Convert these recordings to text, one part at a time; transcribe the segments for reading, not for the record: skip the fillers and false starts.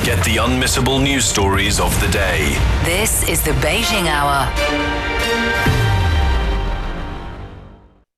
Get the unmissable news stories of the day. This is the Beijing Hour.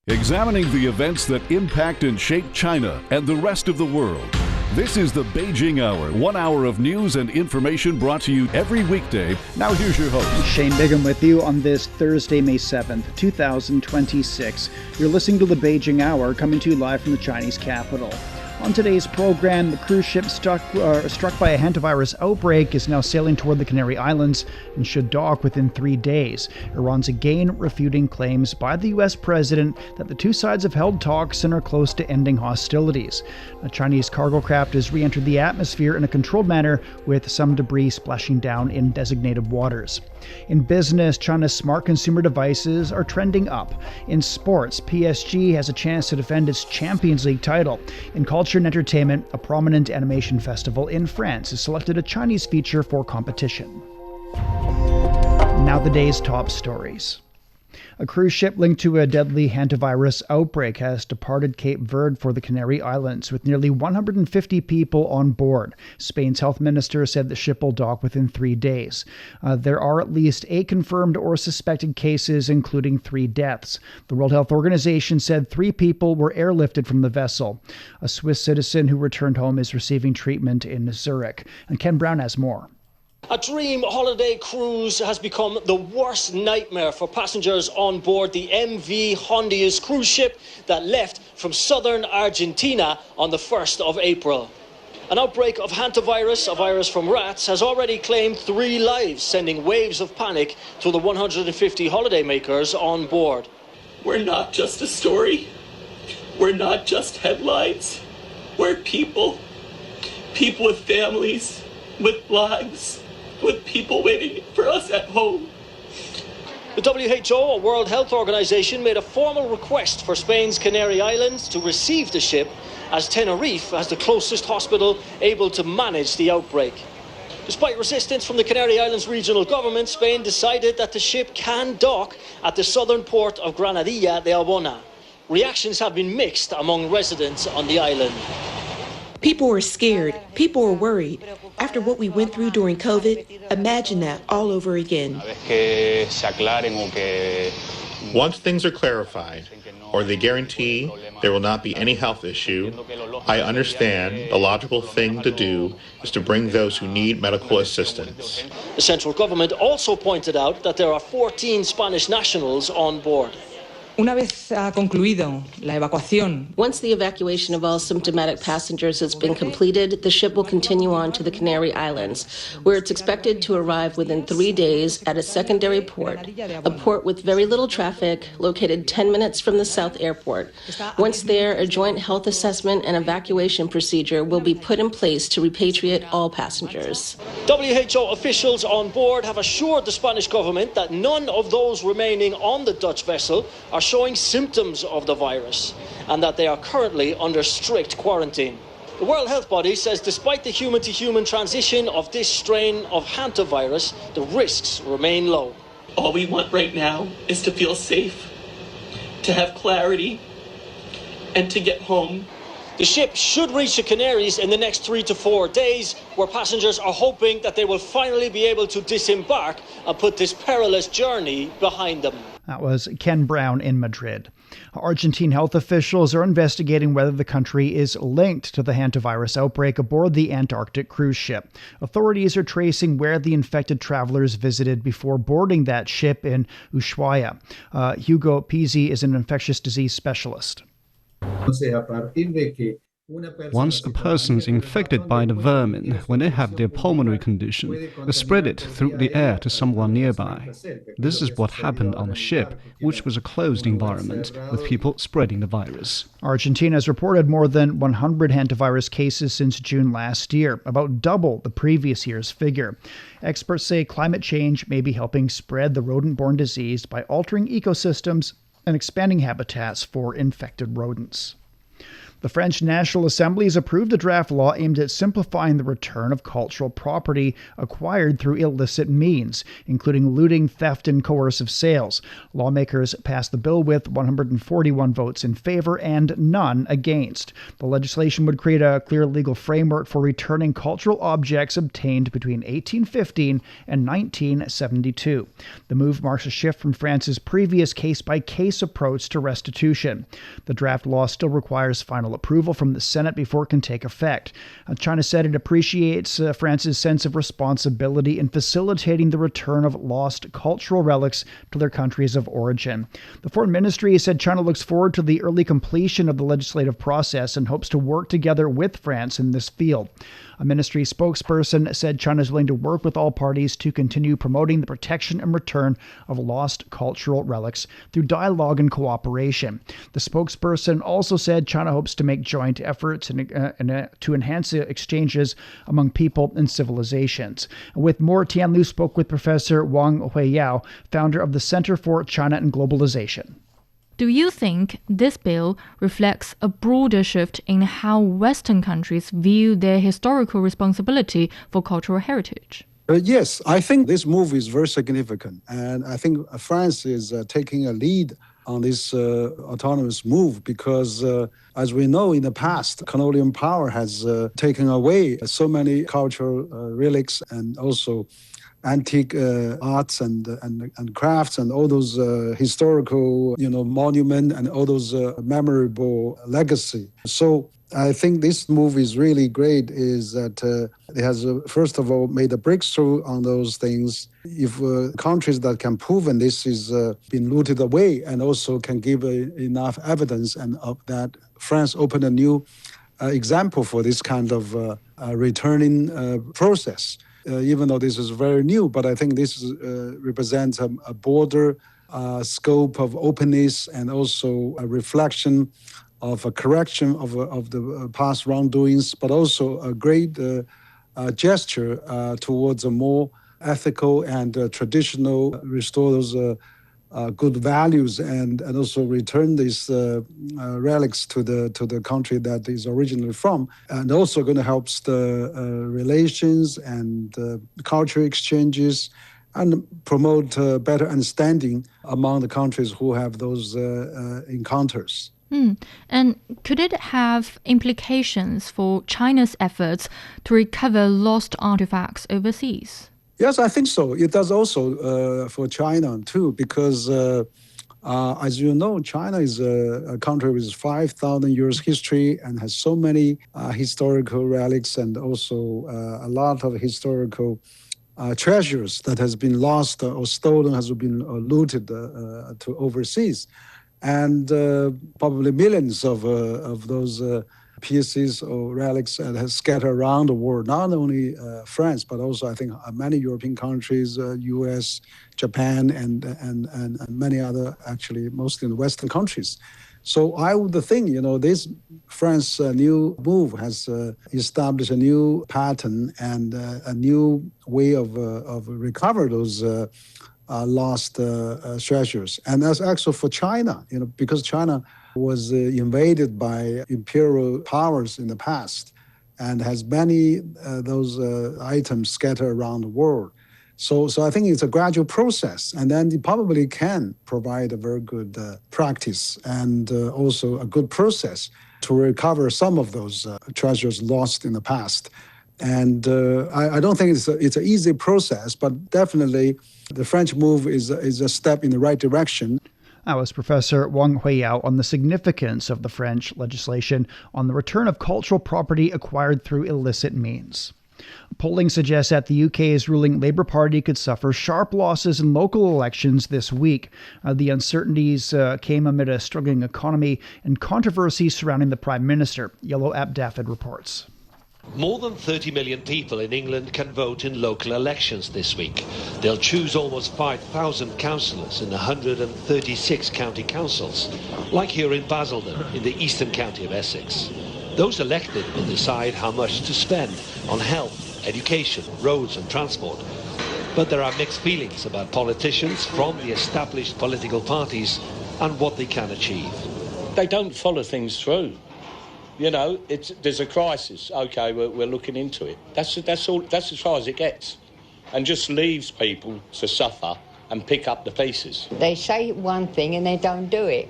Examining the events that impact and shape China and the rest of the world. This is the Beijing Hour, 1 hour of news and information brought to you every weekday. Now here's your host. Shane Bigham with you on this Thursday, May 7th, 2026. You're listening to the Beijing Hour, coming to you live from the Chinese capital. On today's program, the cruise ship struck by a hantavirus outbreak is now sailing toward the Canary Islands and should dock within 3 days. Iran's again refuting claims by the U.S. president that the two sides have held talks and are close to ending hostilities. A Chinese cargo craft has re-entered the atmosphere in a controlled manner, with some debris splashing down in designated waters. In business, China's smart consumer devices are trending up. In sports, PSG has a chance to defend its Champions League title. In culture and entertainment, a prominent animation festival in France has selected a Chinese feature for competition. Now the day's top stories. A cruise ship linked to a deadly hantavirus outbreak has departed Cape Verde for the Canary Islands with nearly 150 people on board. Spain's health minister said the ship will dock within 3 days. There are at least 8 confirmed or suspected cases, including 3 deaths. The World Health Organization said 3 people were airlifted from the vessel. A Swiss citizen who returned home is receiving treatment in Zurich. And Ken Brown has more. A dream holiday cruise has become the worst nightmare for passengers on board the MV Hondius cruise ship that left from southern Argentina on the 1st of April. An outbreak of hantavirus, a virus from rats, has already claimed 3 lives, sending waves of panic to the 150 holidaymakers on board. We're not just a story. We're not just headlines. We're people. People with families, with lives, with people waiting for us at home. The WHO, a World Health Organization, made a formal request for Spain's Canary Islands to receive the ship, as Tenerife has the closest hospital able to manage the outbreak. Despite resistance from the Canary Islands regional government, Spain decided that the ship can dock at the southern port of Granadilla de Albona. Reactions have been mixed among residents on the island. People were scared. People were worried. After what we went through during COVID, imagine that all over again. Once things are clarified, or they guarantee there will not be any health issue, I understand the logical thing to do is to bring those who need medical assistance. The central government also pointed out that there are 14 Spanish nationals on board. Once the evacuation of all symptomatic passengers has been completed, the ship will continue on to the Canary Islands, where it's expected to arrive within 3 days at a secondary port, a port with very little traffic, located 10 minutes from the South Airport. Once there, a joint health assessment and evacuation procedure will be put in place to repatriate all passengers. WHO officials on board have assured the Spanish government that none of those remaining on the Dutch vessel are showing symptoms of the virus and that they are currently under strict quarantine. The World Health Body says despite the human-to-human transition of this strain of hantavirus, the risks remain low. All we want right now is to feel safe, to have clarity, and to get home. The ship should reach the Canaries in the next 3 to 4 days, where passengers are hoping that they will finally be able to disembark and put this perilous journey behind them. That was Ken Brown in Madrid. Argentine health officials are investigating whether the country is linked to the hantavirus outbreak aboard the Antarctic cruise ship. Authorities are tracing where the infected travelers visited before boarding that ship in Ushuaia. Hugo Pizzi is an infectious disease specialist. Once a person is infected by the vermin, when they have their pulmonary condition, they spread it through the air to someone nearby. This is what happened on the ship, which was a closed environment with people spreading the virus. Argentina has reported more than 100 hantavirus cases since June last year, about double the previous year's figure. Experts say climate change may be helping spread the rodent-borne disease by altering ecosystems and expanding habitats for infected rodents. The French National Assembly has approved a draft law aimed at simplifying the return of cultural property acquired through illicit means, including looting, theft, and coercive sales. Lawmakers passed the bill with 141 votes in favor and none against. The legislation would create a clear legal framework for returning cultural objects obtained between 1815 and 1972. The move marks a shift from France's previous case-by-case approach to restitution. The draft law still requires final approval from the Senate before it can take effect. China said it appreciates France's sense of responsibility in facilitating the return of lost cultural relics to their countries of origin. The Foreign Ministry said China looks forward to the early completion of the legislative process and hopes to work together with France in this field. A ministry spokesperson said China is willing to work with all parties to continue promoting the protection and return of lost cultural relics through dialogue and cooperation. The spokesperson also said China hopes to make joint efforts to enhance exchanges among people and civilizations. With more, Tian Lu spoke with Professor Wang Huiyao, founder of the Center for China and Globalization. Do you think this bill reflects a broader shift in how Western countries view their historical responsibility for cultural heritage? Yes, I think this move is very significant. And I think France is taking a lead on this autonomous move because, as we know, in the past, colonial power has taken away so many cultural relics and also antique arts and crafts and all those historical, monument and all those memorable legacy. So I think this move is really great is that it has, first of all, made a breakthrough on those things. If countries that can prove and this is been looted away and also can give enough evidence and of that, France opened a new example for this kind of returning process. Even though this is very new, but I think this represents a broader scope of openness and also a reflection of a correction of the past wrongdoings, but also a great gesture towards a more ethical and traditional, restore those good values and also return these relics to the country that is originally from, and also going to help the relations and cultural exchanges and promote better understanding among the countries who have those encounters. And could it have implications for China's efforts to recover lost artifacts overseas? Yes, I think so. It does also for China too, because as you know, China is a country with 5,000 years history and has so many historical relics and also a lot of historical treasures that has been lost or stolen, has been looted to overseas. And probably millions of those pieces or relics has scattered around the world, not only France, but also I think many European countries, US, Japan, and many other, actually, mostly in the Western countries. So I would think, this France new move has established a new pattern and a new way of recover those lost treasures. And that's actually for China, because China was invaded by imperial powers in the past and has many those items scattered around the world. So I think it's a gradual process, and then it probably can provide a very good practice and also a good process to recover some of those treasures lost in the past. And I don't think it's an easy process, but definitely the French move is a step in the right direction. That was Professor Wang Huiyao on the significance of the French legislation on the return of cultural property acquired through illicit means. Polling suggests that the UK's ruling Labour Party could suffer sharp losses in local elections this week. The uncertainties came amid a struggling economy and controversy surrounding the Prime Minister. Yellow Abdafid reports. More than 30 million people in England can vote in local elections this week. They'll choose almost 5,000 councillors in 136 county councils, like here in Basildon, in the eastern county of Essex. Those elected will decide how much to spend on health, education, roads and transport. But there are mixed feelings about politicians from the established political parties and what they can achieve. They don't follow things through. You know, there's a crisis. Okay, we're looking into it. That's all. That's as far as it gets, and just leaves people to suffer and pick up the pieces. They say one thing and they don't do it.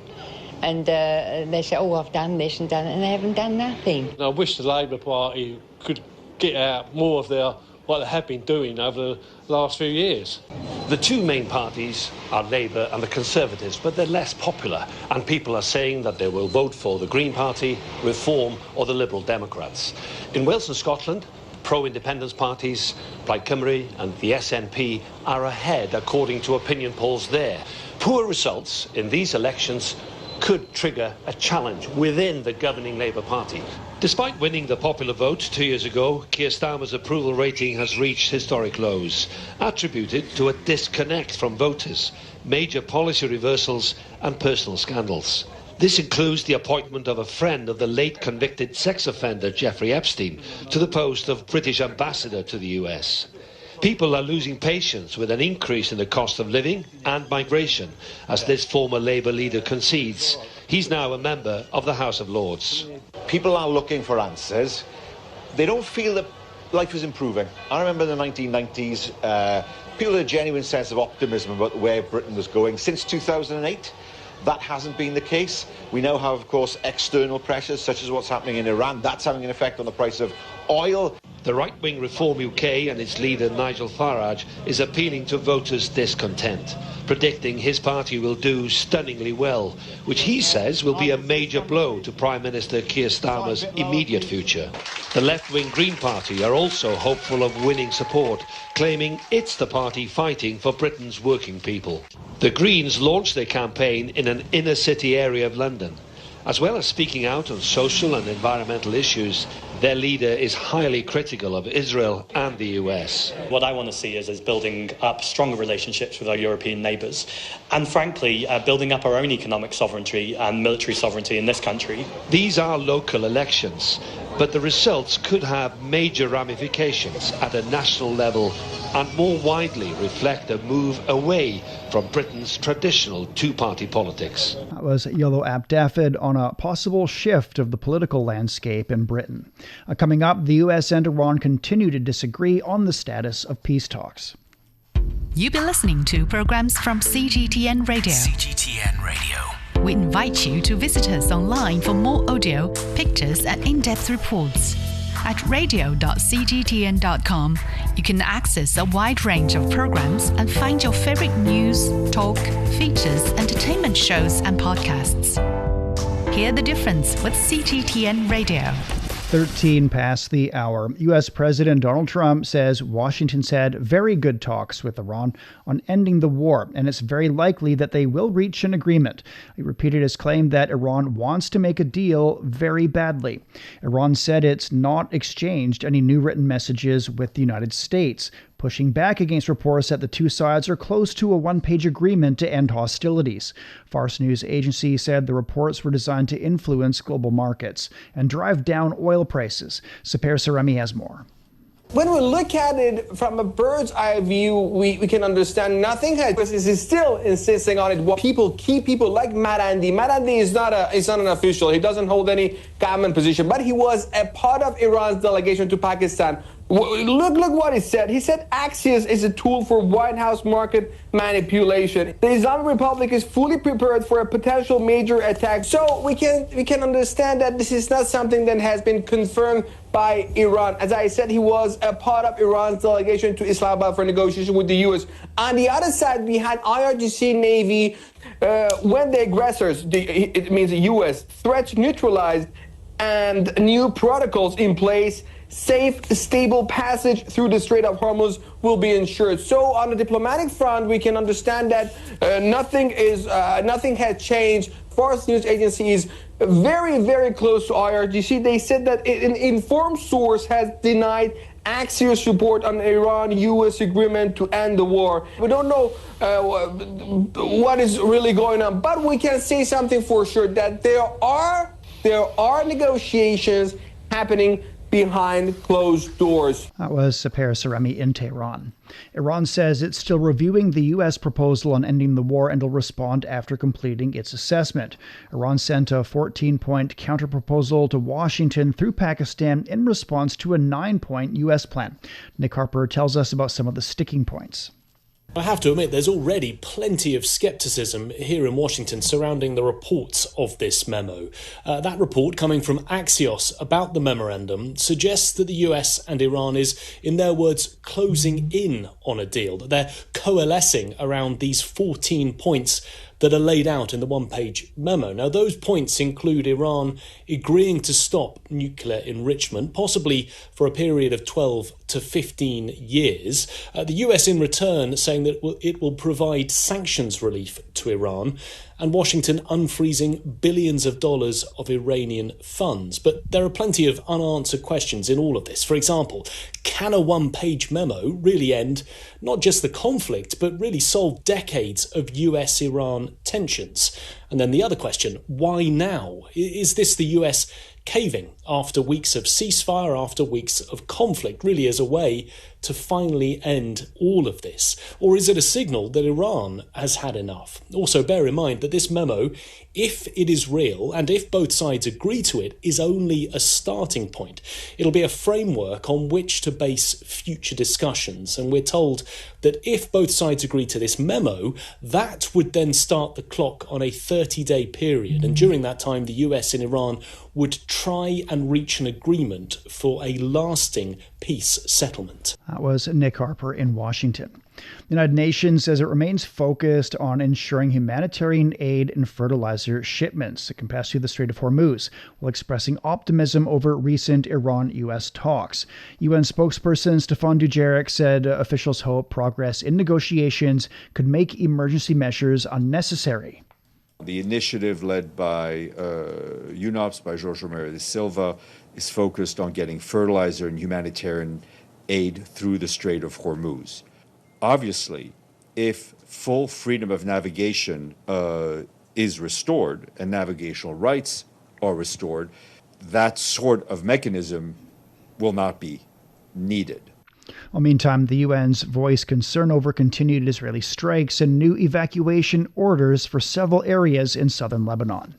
And they say, oh, I've done this and done it, and they haven't done nothing. I wish the Labour Party could get out more of what they have been doing over the last few years. The two main parties are Labour and the Conservatives, but they're less popular, and people are saying that they will vote for the Green Party, Reform or the Liberal Democrats. In Wales and Scotland, pro-independence parties, Plaid Cymru and the SNP are ahead according to opinion polls there. Poor results in these elections could trigger a challenge within the governing Labour Party. Despite winning the popular vote 2 years ago, Keir Starmer's approval rating has reached historic lows, attributed to a disconnect from voters, major policy reversals and personal scandals. This includes the appointment of a friend of the late convicted sex offender Jeffrey Epstein to the post of British ambassador to the US. People are losing patience with an increase in the cost of living and migration, as this former Labour leader concedes. He's now a member of the House of Lords. People are looking for answers. They don't feel that life is improving. I remember in the 1990s, people had a genuine sense of optimism about where Britain was going. Since 2008, that hasn't been the case. We now have, of course, external pressures, such as what's happening in Iran. That's having an effect on the price of oil. The right-wing Reform UK and its leader Nigel Farage is appealing to voters' discontent, predicting his party will do stunningly well, which he says will be a major blow to Prime Minister Keir Starmer's immediate future. The left-wing Green Party are also hopeful of winning support, claiming it's the party fighting for Britain's working people. The Greens launched their campaign in an inner-city area of London. As well as speaking out on social and environmental issues, their leader is highly critical of Israel and the US. What I want to see is building up stronger relationships with our European neighbours and, frankly, building up our own economic sovereignty and military sovereignty in this country. These are local elections, but the results could have major ramifications at a national level and more widely reflect a move away from Britain's traditional two-party politics. That was Yellow Abdafid on a possible shift of the political landscape in Britain. Coming up, the US and Iran continue to disagree on the status of peace talks. You've been listening to programs from CGTN Radio. CGTN Radio. We invite you to visit us online for more audio, pictures, and in-depth reports. At radio.cgtn.com, you can access a wide range of programs and find your favorite news, talk, features, entertainment shows, and podcasts. Hear the difference with CGTN Radio. 13 past the hour. U.S. President Donald Trump says Washington's had very good talks with Iran on ending the war, and it's very likely that they will reach an agreement. He repeated his claim that Iran wants to make a deal very badly. Iran said it's not exchanged any new written messages with the United States, pushing back against reports that the two sides are close to a one-page agreement to end hostilities. Fars News Agency said the reports were designed to influence global markets and drive down oil prices. Saper Saremi has more. When we look at it from a bird's eye view, we can understand nothing has. He's still insisting on it. What key people like Marandi. Marandi is not an official. He doesn't hold any government position, but he was a part of Iran's delegation to Pakistan. Look what he said. He said Axios is a tool for White House market manipulation. The Islamic Republic is fully prepared for a potential major attack. So we can understand that this is not something that has been confirmed by Iran. As I said, he was a part of Iran's delegation to Islamabad for negotiation with the U.S. On the other side, we had IRGC Navy when the aggressors, it means the U.S., threats neutralized and new protocols in place. Safe, stable passage through the Strait of Hormuz will be ensured. So on the diplomatic front, we can understand that nothing has changed. Fars News Agency is very, very close to IRGC. They said that an informed source has denied Axios report on Iran-U.S. agreement to end the war. We don't know what is really going on, but we can say something for sure, that there are negotiations happening behind closed doors. That was Sapir Saremi in Tehran. Iran says it's still reviewing the U.S. proposal on ending the war and will respond after completing its assessment. Iran sent a 14-point counterproposal to Washington through Pakistan in response to a 9-point U.S. plan. Nick Harper tells us about some of the sticking points. I have to admit, there's already plenty of scepticism here in Washington surrounding the reports of this memo. That report coming from Axios about the memorandum suggests that the US and Iran is, in their words, closing in on a deal, that they're coalescing around these 14 points that are laid out in the one-page memo. Now, those points include Iran agreeing to stop nuclear enrichment, possibly for a period of 12 to 15 years. The US, in return, saying that it will provide sanctions relief to Iran, and Washington unfreezing billions of dollars of Iranian funds. But there are plenty of unanswered questions in all of this. For example, can a one-page memo really end not just the conflict, but really solve decades of US-Iran tensions? And then the other question, why now? Is this the US caving after weeks of ceasefire, after weeks of conflict, really as a way to finally end all of this? Or is it a signal that Iran has had enough? Also, bear in mind that this memo, if it is real and if both sides agree to it, is only a starting point. It'll be a framework on which to base future discussions. And we're told that if both sides agree to this memo, that would then start the clock on a 30-day period. And during that time, the US and Iran would try and reach an agreement for a lasting peace settlement. That was Nick Harper in Washington. The United Nations says it remains focused on ensuring humanitarian aid and fertilizer shipments that can pass through the Strait of Hormuz, while expressing optimism over recent Iran-U.S. talks. UN spokesperson Stéphane Dujarric said officials hope progress in negotiations could make emergency measures unnecessary. The initiative led by UNOPS, by Jorge Romero de Silva, is focused on getting fertilizer and humanitarian aid through the Strait of Hormuz. Obviously, if full freedom of navigation is restored and navigational rights are restored, that sort of mechanism will not be needed. Well, meantime, the UN's voiced concern over continued Israeli strikes and new evacuation orders for several areas in southern Lebanon.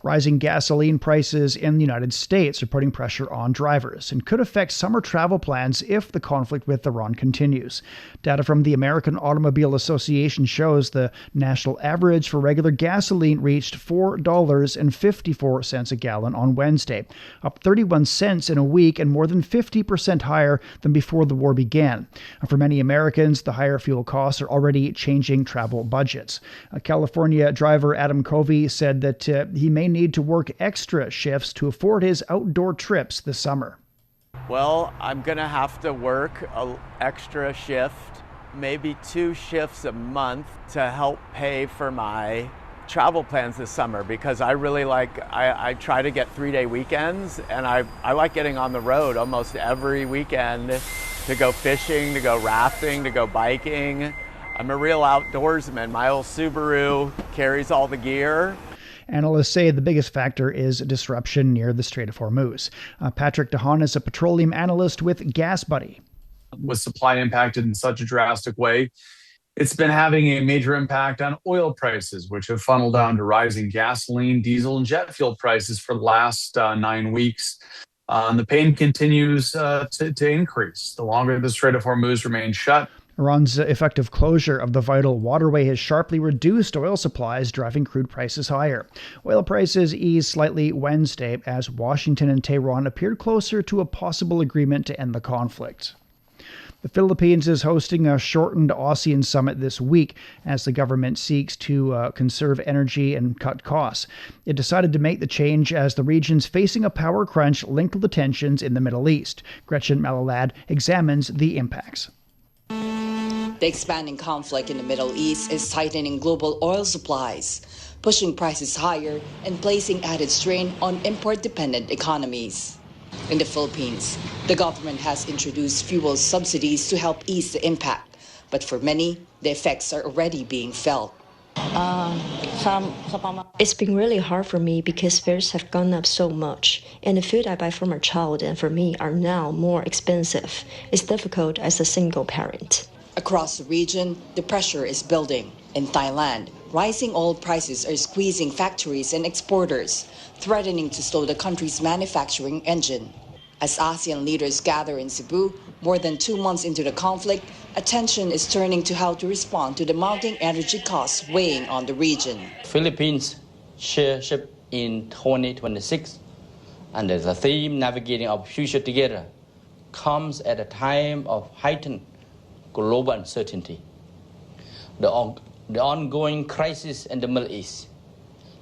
Rising gasoline prices in the United States are putting pressure on drivers and could affect summer travel plans if the conflict with Iran continues. Data from the American Automobile Association shows the national average for regular gasoline reached $4.54 a gallon on Wednesday, up 31 cents in a week and more than 50% higher than before the war began. And for many Americans, the higher fuel costs are already changing travel budgets. California driver Adam Covey said that he may need to work extra shifts to afford his outdoor trips this summer. Well, I'm going to have to work an extra shift, maybe 2 shifts a month to help pay for my travel plans this summer, because I really I try to get 3-day weekends, and I like getting on the road almost every weekend to go fishing, to go rafting, to go biking. I'm a real outdoorsman. My old Subaru carries all the gear. Analysts say the biggest factor is disruption near the Strait of Hormuz. Patrick DeHaan is a petroleum analyst with GasBuddy. With supply impacted in such a drastic way, it's been having a major impact on oil prices, which have funneled down to rising gasoline, diesel, and jet fuel prices for the last 9 weeks. And the pain continues to increase. The longer the Strait of Hormuz remains shut, Iran's effective closure of the vital waterway has sharply reduced oil supplies, driving crude prices higher. Oil prices eased slightly Wednesday as Washington and Tehran appeared closer to a possible agreement to end the conflict. The Philippines is hosting a shortened ASEAN summit this week as the government seeks to conserve energy and cut costs. It decided to make the change as the region's facing a power crunch linked to the tensions in the Middle East. Gretchen Malalad examines the impacts. The expanding conflict in the Middle East is tightening global oil supplies, pushing prices higher and placing added strain on import-dependent economies. In the Philippines, the government has introduced fuel subsidies to help ease the impact, but for many, the effects are already being felt. It's been really hard for me because fares have gone up so much, and the food I buy for my child and for me are now more expensive. It's difficult as a single parent. Across the region, the pressure is building. In Thailand, rising oil prices are squeezing factories and exporters, threatening to slow the country's manufacturing engine. As ASEAN leaders gather in Cebu, more than 2 months into the conflict, attention is turning to how to respond to the mounting energy costs weighing on the region. Philippines chairship in 2026 under the theme Navigating Our Future Together comes at a time of heightened global uncertainty. The ongoing crisis in the Middle East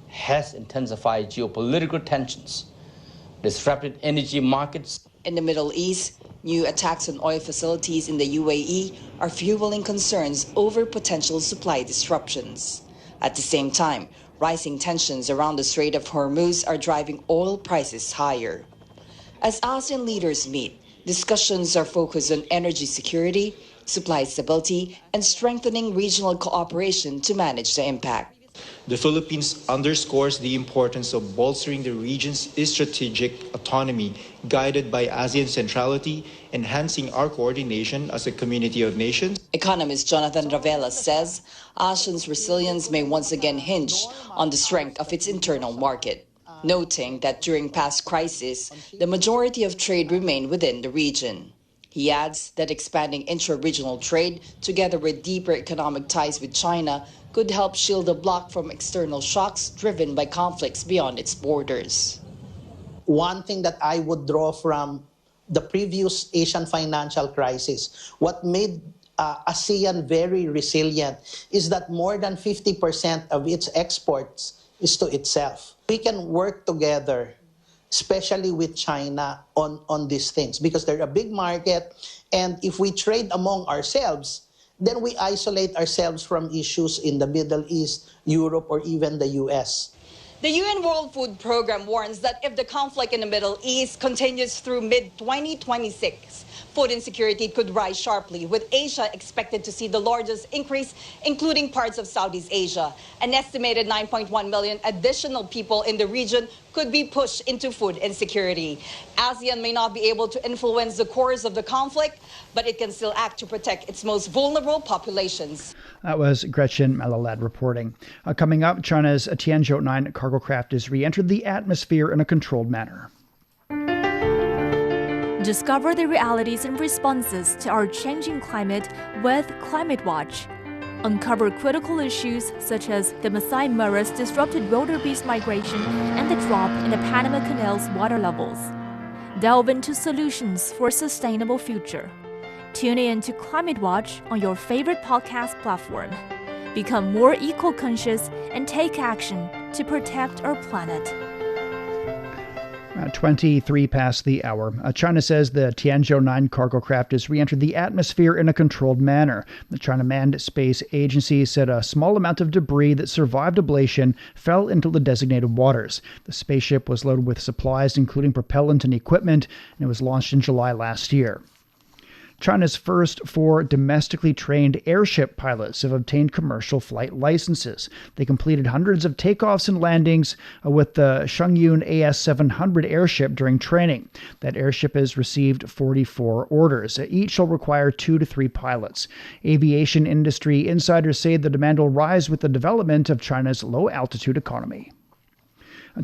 has intensified geopolitical tensions, disrupted energy markets. In the Middle East, new attacks on oil facilities in the UAE are fueling concerns over potential supply disruptions. At the same time, rising tensions around the Strait of Hormuz are driving oil prices higher. As ASEAN leaders meet, discussions are focused on energy security, supply stability, and strengthening regional cooperation to manage the impact. The Philippines underscores the importance of bolstering the region's strategic autonomy, guided by ASEAN centrality, enhancing our coordination as a community of nations. Economist Jonathan Ravela says ASEAN's resilience may once again hinge on the strength of its internal market, noting that during past crises, the majority of trade remained within the region. He adds that expanding intra-regional trade, together with deeper economic ties with China, could help shield the bloc from external shocks driven by conflicts beyond its borders. One thing that I would draw from the previous Asian financial crisis, what made ASEAN very resilient is that more than 50% of its exports is to itself. We can work together, especially with China, on these things because they're a big market, and if we trade among ourselves, then we isolate ourselves from issues in the Middle East, Europe, or even the US. The UN World Food Program warns that if the conflict in the Middle East continues through mid-2026, food insecurity could rise sharply, with Asia expected to see the largest increase, including parts of Southeast Asia. An estimated 9.1 million additional people in the region could be pushed into food insecurity. ASEAN may not be able to influence the course of the conflict, but it can still act to protect its most vulnerable populations. That was Gretchen Malalad reporting. Coming up, China's Tianzhou 9 cargo craft has re-entered the atmosphere in a controlled manner. Discover the realities and responses to our changing climate with Climate Watch. Uncover critical issues such as the Masai Mara's disrupted wildebeest migration and the drop in the Panama Canal's water levels. Delve into solutions for a sustainable future. Tune in to Climate Watch on your favorite podcast platform. Become more eco-conscious and take action to protect our planet. 23 past the hour. China says the Tianzhou 9 cargo craft has re-entered the atmosphere in a controlled manner. The China Manned Space Agency said a small amount of debris that survived ablation fell into the designated waters. The spaceship was loaded with supplies, including propellant and equipment, and it was launched in July last year. China's first 4 domestically trained airship pilots have obtained commercial flight licenses. They completed hundreds of takeoffs and landings with the Shengyun AS-700 airship during training. That airship has received 44 orders. Each will require 2 to 3 pilots. Aviation industry insiders say the demand will rise with the development of China's low-altitude economy.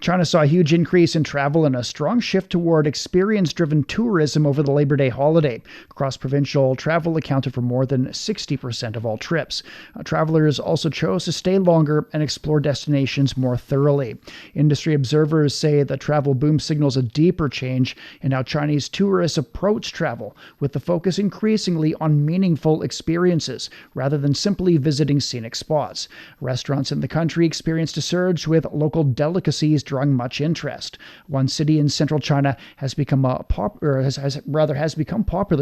China saw a huge increase in travel and a strong shift toward experience-driven tourism over the Labor Day holiday. Cross-provincial travel accounted for more than 60% of all trips. Travelers also chose to stay longer and explore destinations more thoroughly. Industry observers say the travel boom signals a deeper change in how Chinese tourists approach travel, with the focus increasingly on meaningful experiences rather than simply visiting scenic spots. Restaurants in the country experienced a surge, with local delicacies drawing much interest. One city in central China has become popular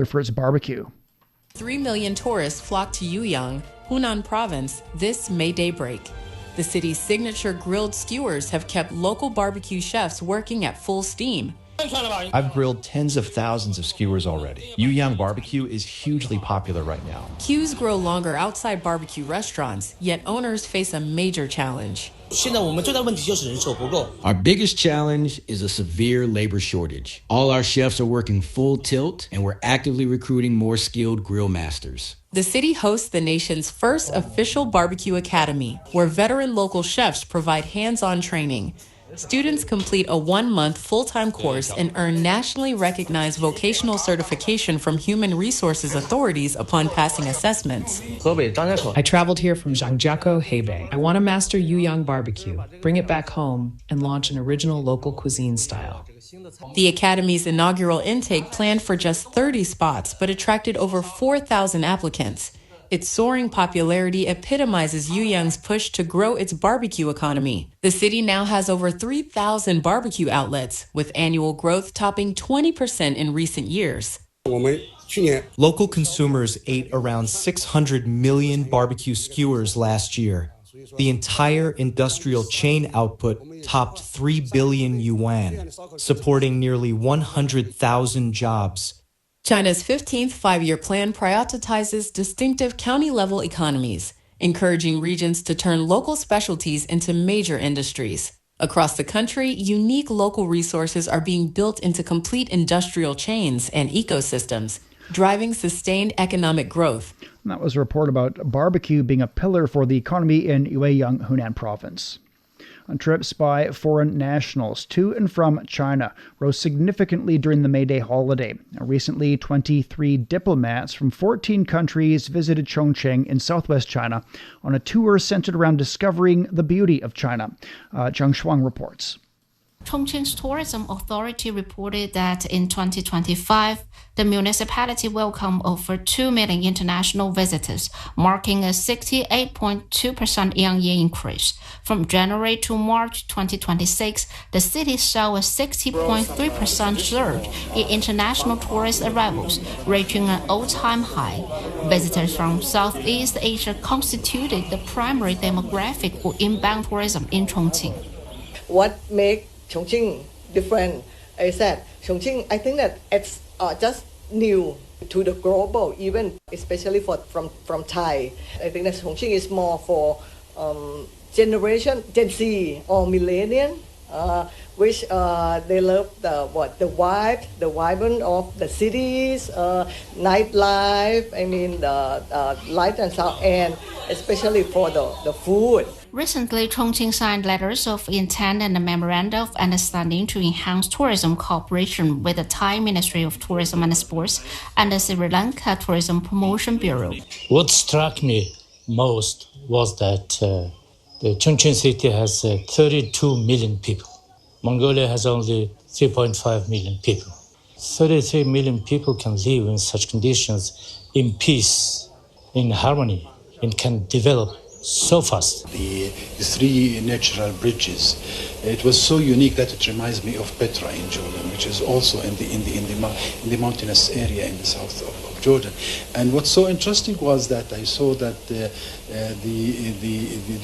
for its barbecue. 3 million tourists flocked to Yuyang, Hunan province, this May Day break. The city's signature grilled skewers have kept local barbecue chefs working at full steam. I've grilled tens of thousands of skewers already. Yuyang barbecue is hugely popular right now. Queues grow longer outside barbecue restaurants, yet owners face a major challenge. Our biggest challenge is a severe labor shortage. All our chefs are working full tilt, and we're actively recruiting more skilled grill masters. The city hosts the nation's first official barbecue academy, where veteran local chefs provide hands-on training. Students complete a 1-month full-time course and earn nationally recognized vocational certification from human resources authorities upon passing assessments. I traveled here from Zhangjiakou, Hebei. I want to master Yuyang barbecue, bring it back home, and launch an original local cuisine style. The Academy's inaugural intake planned for just 30 spots, but attracted over 4,000 applicants. Its soaring popularity epitomizes Yuyang's push to grow its barbecue economy. The city now has over 3,000 barbecue outlets, with annual growth topping 20% in recent years. Local consumers ate around 600 million barbecue skewers last year. The entire industrial chain output topped 3 billion yuan, supporting nearly 100,000 jobs. China's 15th five-year plan prioritizes distinctive county-level economies, encouraging regions to turn local specialties into major industries. Across the country, unique local resources are being built into complete industrial chains and ecosystems, driving sustained economic growth. And that was a report about barbecue being a pillar for the economy in Yueyang, Hunan province. On trips by foreign nationals to and from China rose significantly during the May Day holiday. Recently, 23 diplomats from 14 countries visited Chongqing in southwest China on a tour centered around discovering the beauty of China. Zhang Shuang reports. Chongqing's tourism authority reported that in 2025, the municipality welcomed over 2 million international visitors, marking a 68.2% year-on-year increase. From January to March 2026, the city saw a 60.3% surge in international tourist arrivals, reaching an all-time high. Visitors from Southeast Asia constituted the primary demographic for inbound tourism in Chongqing. What makes Chongqing different is that Chongqing, I think that it's just new to the global, even especially from Thai. I think that Chongqing is more for generation Gen Z or millennial, which they love the vibrant of the cities, nightlife. I mean the light and sound, and especially for the food. Recently, Chongqing signed letters of intent and a memorandum of understanding to enhance tourism cooperation with the Thai Ministry of Tourism and Sports and the Sri Lanka Tourism Promotion Bureau. What struck me most was that the Chongqing city has 32 million people. Mongolia has only 3.5 million people. 33 million people can live in such conditions in peace, in harmony, and can develop so fast. The 3 natural bridges, it was so unique that it reminds me of Petra in Jordan, which is also in the mountainous area in the south of Jordan. And what's so interesting was that I saw that the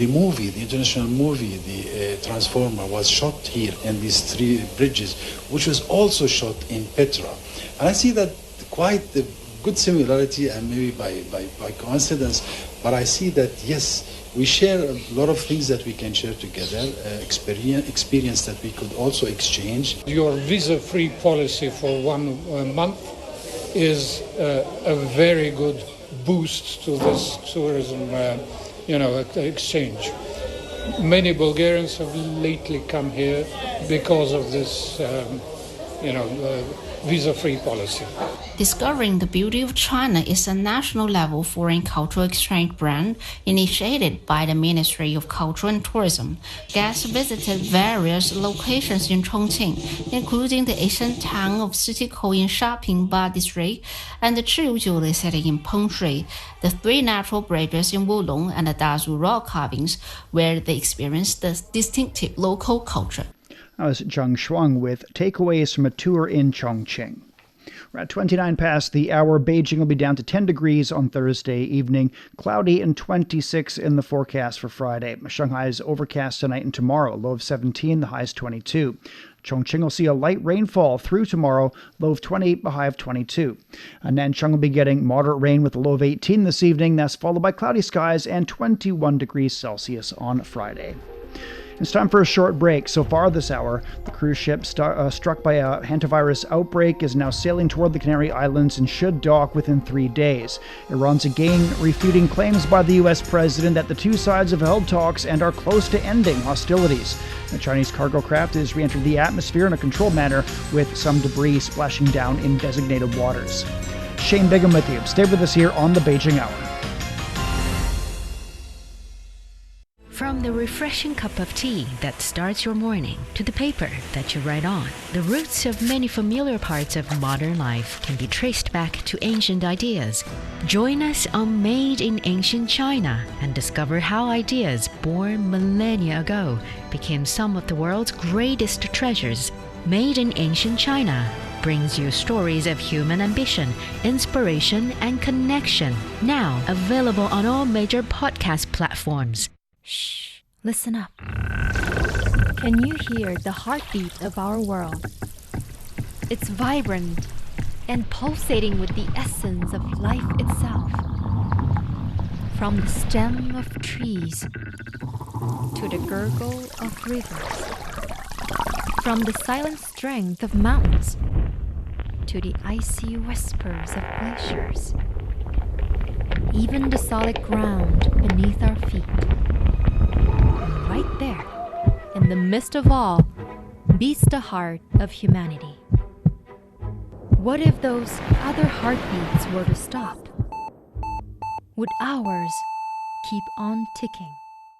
movie, the international movie, the Transformer, was shot here in these 3 bridges, which was also shot in Petra. And I see that quite the good similarity, and maybe by coincidence, but I see that yes, we share a lot of things that we can share together, experience that we could also exchange. Your visa-free policy for 1 month is a very good boost to this tourism, exchange. Many Bulgarians have lately come here because of this, visa-free policy. Discovering the Beauty of China is a national-level foreign cultural exchange brand initiated by the Ministry of Culture and Tourism. Guests visited various locations in Chongqing, including the ancient town of Sitikou in Shapingba district and the Chiujiuli city in Pengshui, the 3 natural bridges in Wulong, and the Dazu rock carvings, where they experienced the distinctive local culture. That was Zhang Shuang with takeaways from a tour in Chongqing. We're at 29 past the hour. Beijing will be down to 10 degrees on Thursday evening. Cloudy and 26 in the forecast for Friday. Shanghai is overcast tonight and tomorrow. Low of 17, the high is 22. Chongqing will see a light rainfall through tomorrow, low of 20, a high of 22. Nanchang will be getting moderate rain with a low of 18 this evening. That's followed by cloudy skies and 21 degrees Celsius on Friday. It's time for a short break. So far this hour, the cruise ship struck by a hantavirus outbreak is now sailing toward the Canary Islands and should dock within 3 days. Iran's again refuting claims by the U.S. president that the two sides have held talks and are close to ending hostilities. The Chinese cargo craft has re-entered the atmosphere in a controlled manner with some debris splashing down in designated waters. Shane Bigham with you. Stay with us here on the Beijing Hour. From the refreshing cup of tea that starts your morning to the paper that you write on, the roots of many familiar parts of modern life can be traced back to ancient ideas. Join us on Made in Ancient China and discover how ideas born millennia ago became some of the world's greatest treasures. Made in Ancient China brings you stories of human ambition, inspiration, and connection. Now available on all major podcast platforms. Shh, listen up. Can you hear the heartbeat of our world? It's vibrant and pulsating with the essence of life itself. From the stem of trees to the gurgle of rivers. From the silent strength of mountains to the icy whispers of glaciers. Even the solid ground beneath our feet. Right there, in the midst of all, beats the heart of humanity. What if those other heartbeats were to stop? Would ours keep on ticking?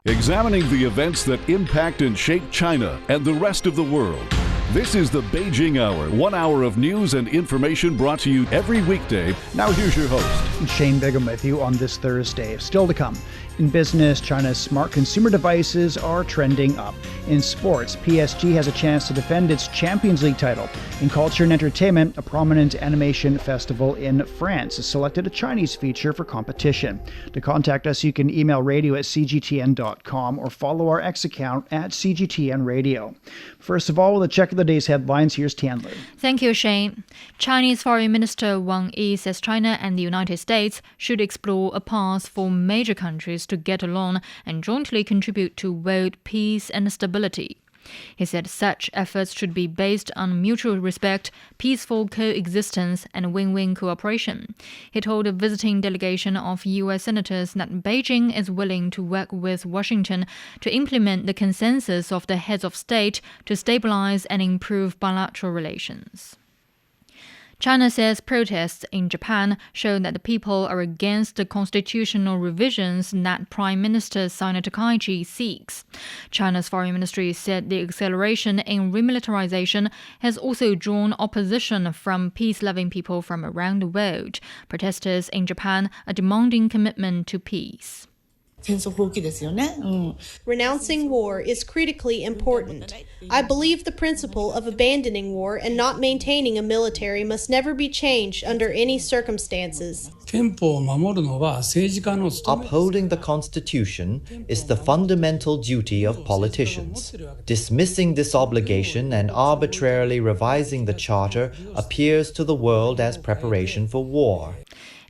Examining the events that impact and shape China and the rest of the world. This is the Beijing Hour, 1 hour of news and information brought to you every weekday. Now here's your host, Shane Bigham with you on this Thursday. Still to come. In business, China's smart consumer devices are trending up. In sports, PSG has a chance to defend its Champions League title. In culture and entertainment, a prominent animation festival in France has selected a Chinese feature for competition. To contact us, you can email radio@cgtn.com or follow our X account at CGTN Radio. First of all, with a check of the day's headlines, here's Tianlu. Thank you, Shane. Chinese Foreign Minister Wang Yi says China and the United States should explore a path for major countries to get along and jointly contribute to world peace and stability. He said such efforts should be based on mutual respect, peaceful coexistence, and win-win cooperation. He told a visiting delegation of U.S. senators that Beijing is willing to work with Washington to implement the consensus of the heads of state to stabilize and improve bilateral relations. China says protests in Japan show that the people are against the constitutional revisions that Prime Minister Sino Takaichi seeks. China's foreign ministry said the acceleration in remilitarization has also drawn opposition from peace-loving people from around the world. Protesters in Japan are demanding commitment to peace. Renouncing war is critically important. I believe the principle of abandoning war and not maintaining a military must never be changed under any circumstances. Upholding the Constitution is the fundamental duty of politicians. Dismissing this obligation and arbitrarily revising the Charter appears to the world as preparation for war.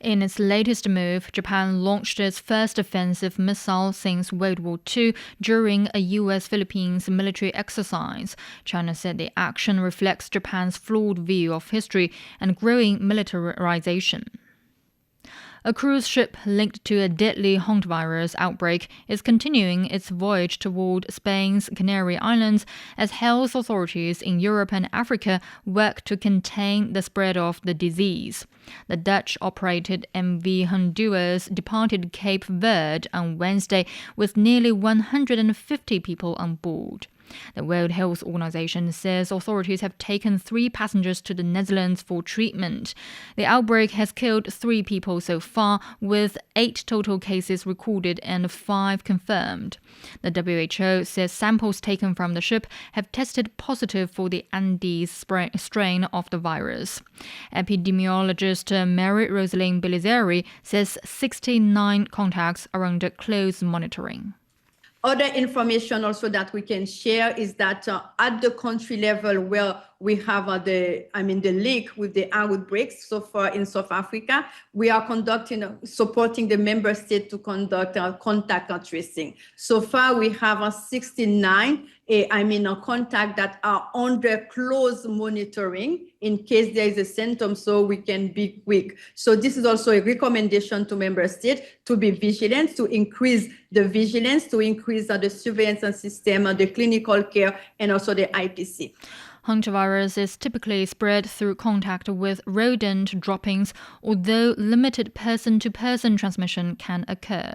In its latest move, Japan launched its first offensive missile since World War II during a U.S.-Philippines military exercise. China said the action reflects Japan's flawed view of history and growing militarization. A cruise ship linked to a deadly hantavirus outbreak is continuing its voyage toward Spain's Canary Islands as health authorities in Europe and Africa work to contain the spread of the disease. The Dutch-operated MV Honduras departed Cape Verde on Wednesday with nearly 150 people on board. The World Health Organization says authorities have taken 3 passengers to the Netherlands for treatment. The outbreak has killed 3 people so far, with 8 total cases recorded and 5 confirmed. The WHO says samples taken from the ship have tested positive for the Andes strain of the virus. Epidemiologist Mary Rosalind Belizeri says 69 contacts are under close monitoring. Other information also that we can share is that at the country level where we have the link with the outbreaks so far in South Africa, we are supporting the member state to conduct contact tracing. So far, we have 69 contact that are under close monitoring in case there is a symptom, so we can be quick. So this is also a recommendation to member states to be vigilant, to increase the vigilance, to increase the surveillance system, the clinical care, and also the IPC. Hantavirus is typically spread through contact with rodent droppings, although limited person-to-person transmission can occur.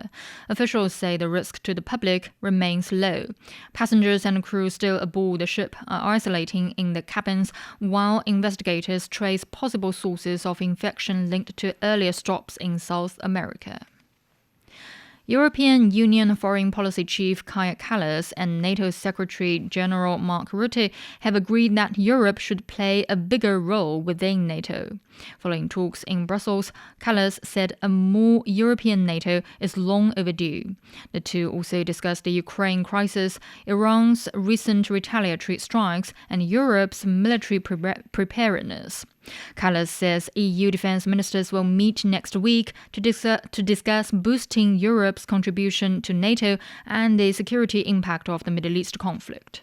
Officials say the risk to the public remains low. Passengers and crew still aboard the ship are isolating in the cabins, while investigators trace possible sources of infection linked to earlier stops in South America. European Union Foreign Policy Chief Kaja Kallas and NATO Secretary General Mark Rutte have agreed that Europe should play a bigger role within NATO. Following talks in Brussels, Kallas said a more European NATO is long overdue. The two also discussed the Ukraine crisis, Iran's recent retaliatory strikes, and Europe's military preparedness. Kallas says EU defense ministers will meet next week to discuss boosting Europe's contribution to NATO and the security impact of the Middle East conflict.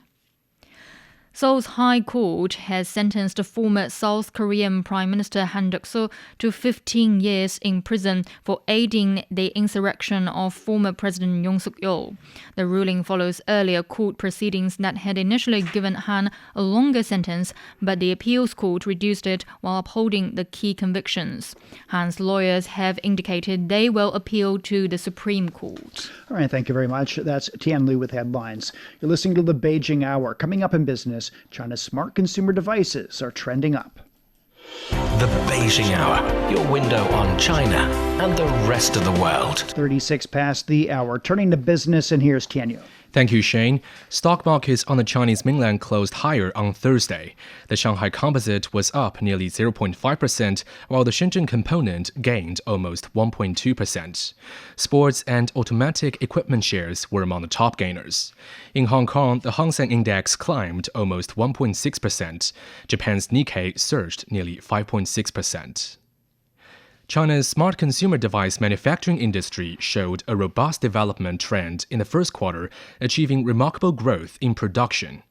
Seoul's High Court has sentenced former South Korean Prime Minister Han Duck-soo to 15 years in prison for aiding the insurrection of former President Yoon Suk-yeol. The ruling follows earlier court proceedings that had initially given Han a longer sentence, but the appeals court reduced it while upholding the key convictions. Han's lawyers have indicated they will appeal to the Supreme Court. All right, thank you very much. That's Tian Lu with headlines. You're listening to the Beijing Hour. Coming up in business, China's smart consumer devices are trending up. The Beijing Hour, your window on China and the rest of the world. 36 past the hour. Turning to business, and here's Tianyu. Thank you, Shane. Stock markets on the Chinese mainland closed higher on Thursday. The Shanghai Composite was up nearly 0.5%, while the Shenzhen Component gained almost 1.2%. Sports and automatic equipment shares were among the top gainers. In Hong Kong, the Hang Seng Index climbed almost 1.6%. Japan's Nikkei surged nearly 5.6%. China's smart consumer device manufacturing industry showed a robust development trend in the first quarter, achieving remarkable growth in production.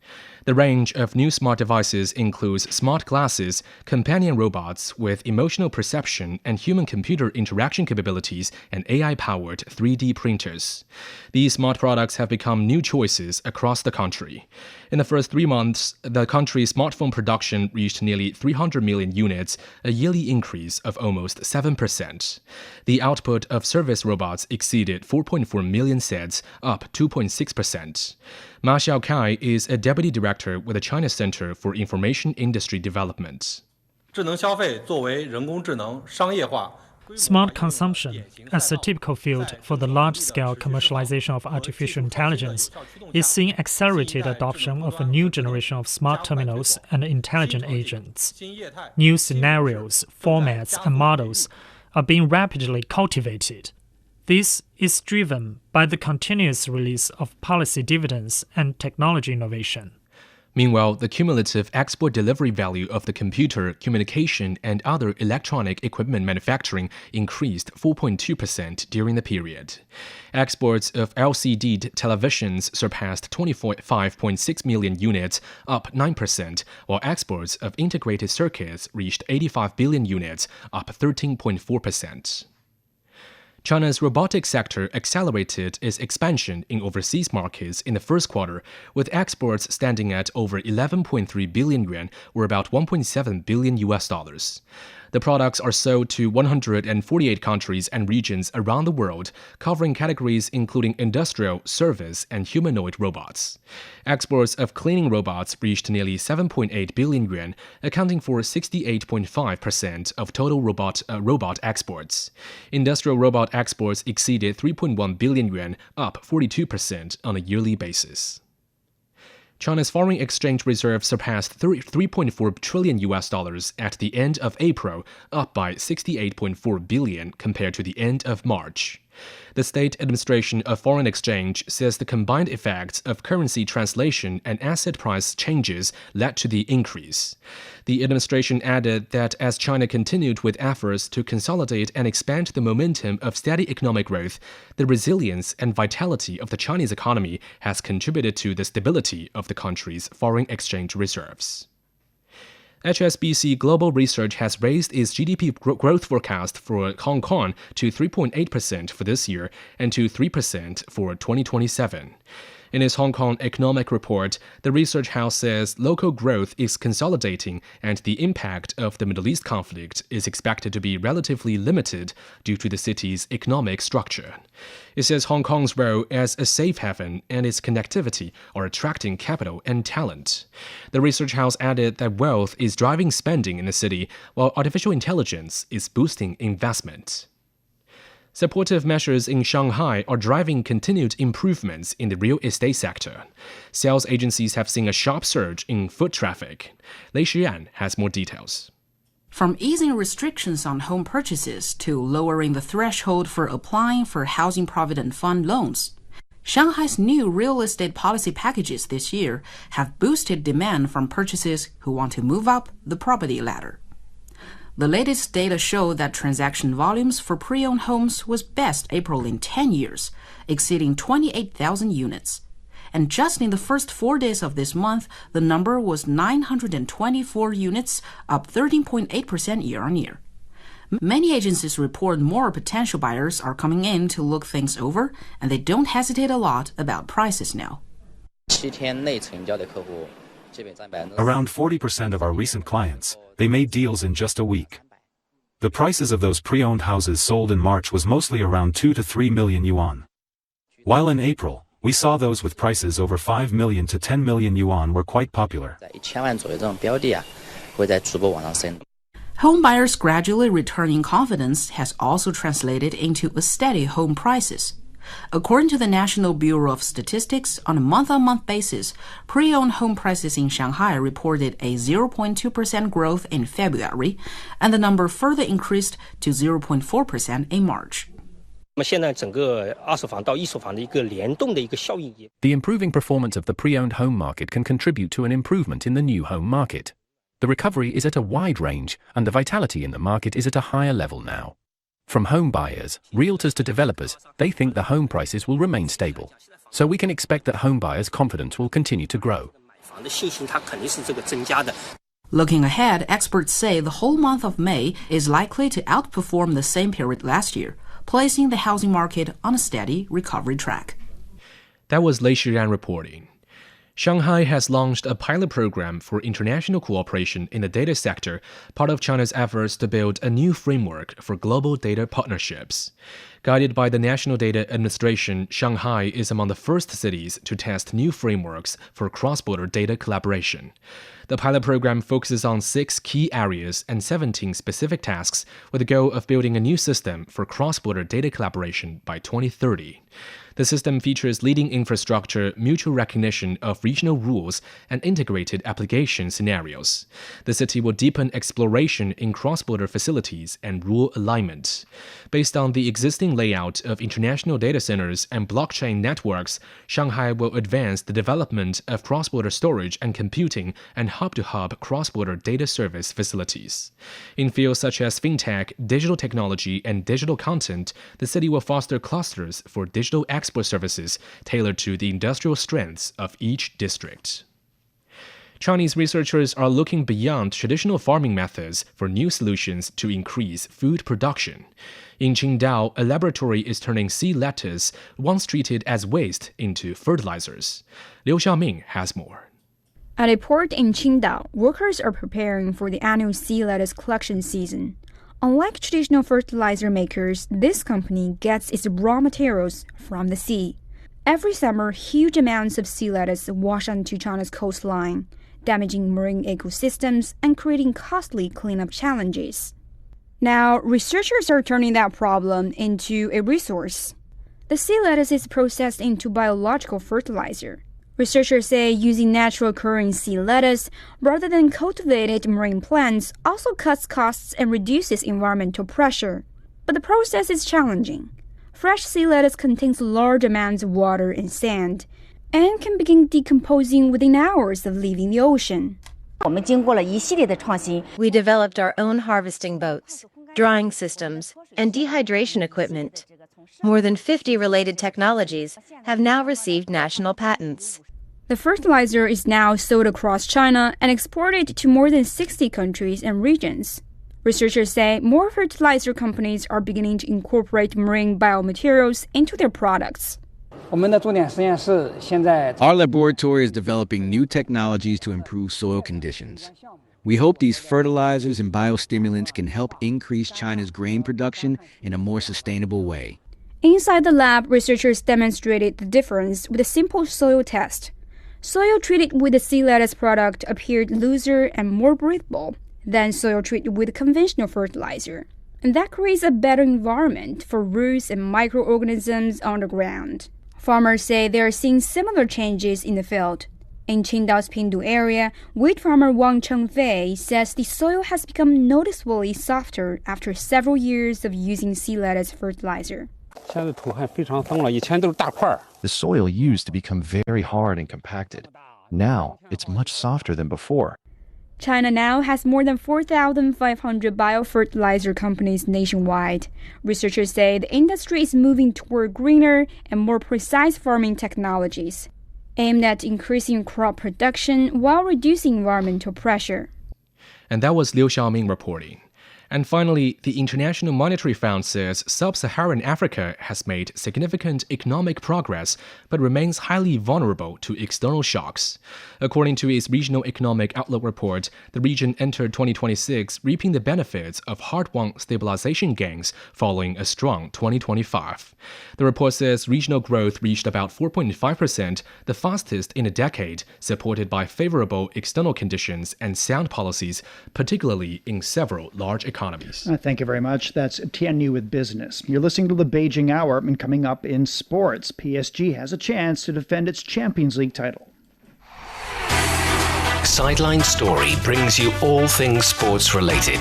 The range of new smart devices includes smart glasses, companion robots with emotional perception and human-computer interaction capabilities, and AI-powered 3D printers. These smart products have become new choices across the country. In the first 3 months, the country's smartphone production reached nearly 300 million units, a yearly increase of almost 7%. The output of service robots exceeded 4.4 million sets, up 2.6%. Ma Xiaokai is a deputy director with the China Center for Information Industry Development. Smart consumption, as a typical field for the large-scale commercialization of artificial intelligence, is seeing accelerated adoption of a new generation of smart terminals and intelligent agents. New scenarios, formats, and models are being rapidly cultivated. This is driven by the continuous release of policy dividends and technology innovation. Meanwhile, the cumulative export delivery value of the computer, communication, and other electronic equipment manufacturing increased 4.2% during the period. Exports of LCD televisions surpassed 25.6 million units, up 9%, while exports of integrated circuits reached 85 billion units, up 13.4%. China's robotics sector accelerated its expansion in overseas markets in the first quarter, with exports standing at over 11.3 billion yuan, or about $1.7 billion. The products are sold to 148 countries and regions around the world, covering categories including industrial, service, and humanoid robots. Exports of cleaning robots reached nearly 7.8 billion yuan, accounting for 68.5% of total robot exports. Industrial robot exports exceeded 3.1 billion yuan, up 42% on a yearly basis. China's foreign exchange reserve surpassed $3.4 trillion at the end of April, up by 68.4 billion compared to the end of March. The State Administration of Foreign Exchange says the combined effects of currency translation and asset price changes led to the increase. The administration added that as China continued with efforts to consolidate and expand the momentum of steady economic growth, the resilience and vitality of the Chinese economy has contributed to the stability of the country's foreign exchange reserves. HSBC Global Research has raised its GDP growth forecast for Hong Kong to 3.8% for this year and to 3% for 2027. In its Hong Kong economic report, the research house says local growth is consolidating and the impact of the Middle East conflict is expected to be relatively limited due to the city's economic structure. It says Hong Kong's role as a safe haven and its connectivity are attracting capital and talent. The research house added that wealth is driving spending in the city, while artificial intelligence is boosting investment. Supportive measures in Shanghai are driving continued improvements in the real estate sector. Sales agencies have seen a sharp surge in foot traffic. Lei Shiyan has more details. From easing restrictions on home purchases to lowering the threshold for applying for Housing Provident Fund loans, Shanghai's new real estate policy packages this year have boosted demand from purchasers who want to move up the property ladder. The latest data show that transaction volumes for pre-owned homes was best April in 10 years, exceeding 28,000 units. And just in the first 4 days of this month, the number was 924 units, up 13.8% year-on-year. Many agencies report more potential buyers are coming in to look things over, and they don't hesitate a lot about prices now. Around 40% of our recent clients, they made deals in just a week. The prices of those pre-owned houses sold in March was mostly around 2 to 3 million yuan. While in April, we saw those with prices over 5 million to 10 million yuan were quite popular. Home buyers gradually returning confidence has also translated into a steady home prices. According to the National Bureau of Statistics, on a month-on-month basis, pre-owned home prices in Shanghai reported a 0.2% growth in February, and the number further increased to 0.4% in March. The improving performance of the pre-owned home market can contribute to an improvement in the new home market. The recovery is at a wide range, and the vitality in the market is at a higher level now. From home buyers, realtors to developers, they think the home prices will remain stable. So we can expect that home buyers' confidence will continue to grow. Looking ahead, experts say the whole month of May is likely to outperform the same period last year, placing the housing market on a steady recovery track. That was Lei Shiyan reporting. Shanghai has launched a pilot program for international cooperation in the data sector, part of China's efforts to build a new framework for global data partnerships. Guided by the National Data Administration, Shanghai is among the first cities to test new frameworks for cross-border data collaboration. The pilot program focuses on 6 key areas and 17 specific tasks with the goal of building a new system for cross-border data collaboration by 2030. The system features leading infrastructure, mutual recognition of regional rules, and integrated application scenarios. The city will deepen exploration in cross-border facilities and rule alignment. Based on the existing layout of international data centers and blockchain networks, Shanghai will advance the development of cross-border storage and computing and hub-to-hub cross-border data service facilities. In fields such as fintech, digital technology, and digital content, the city will foster clusters for digital export services tailored to the industrial strengths of each district. Chinese researchers are looking beyond traditional farming methods for new solutions to increase food production. In Qingdao, a laboratory is turning sea lettuce, once treated as waste, into fertilizers. Liu Xiaoming has more. At a port in Qingdao, workers are preparing for the annual sea lettuce collection season. Unlike traditional fertilizer makers, this company gets its raw materials from the sea. Every summer, huge amounts of sea lettuce wash onto China's coastline, damaging marine ecosystems and creating costly cleanup challenges. Now, researchers are turning that problem into a resource. The sea lettuce is processed into biological fertilizer. Researchers say using natural occurring sea lettuce rather than cultivated marine plants also cuts costs and reduces environmental pressure. But the process is challenging. Fresh sea lettuce contains large amounts of water and sand and can begin decomposing within hours of leaving the ocean. We developed our own harvesting boats, drying systems, and dehydration equipment. More than 50 related technologies have now received national patents. The fertilizer is now sold across China and exported to more than 60 countries and regions. Researchers say more fertilizer companies are beginning to incorporate marine biomaterials into their products. Our laboratory is developing new technologies to improve soil conditions. We hope these fertilizers and biostimulants can help increase China's grain production in a more sustainable way. Inside the lab, researchers demonstrated the difference with a simple soil test. Soil treated with the sea lettuce product appeared looser and more breathable than soil treated with conventional fertilizer. And that creates a better environment for roots and microorganisms on the ground. Farmers say they are seeing similar changes in the field. In Qingdao's Pingdu area, wheat farmer Wang Chengfei says the soil has become noticeably softer after several years of using sea lettuce fertilizer. The soil used to become very hard and compacted. Now, it's much softer than before. China now has more than 4,500 biofertilizer companies nationwide. Researchers say the industry is moving toward greener and more precise farming technologies, aimed at increasing crop production while reducing environmental pressure. And that was Liu Xiaoming reporting. And finally, the International Monetary Fund says sub-Saharan Africa has made significant economic progress but remains highly vulnerable to external shocks. According to its Regional Economic Outlook report, the region entered 2026 reaping the benefits of hard-won stabilization gains following a strong 2025. The report says regional growth reached about 4.5%, the fastest in a decade, supported by favorable external conditions and sound policies, particularly in several large economies. Thank you very much. That's Tianyu with Business. You're listening to the Beijing Hour, and coming up in sports, PSG has a chance to defend its Champions League title. Sideline Story brings you all things sports related.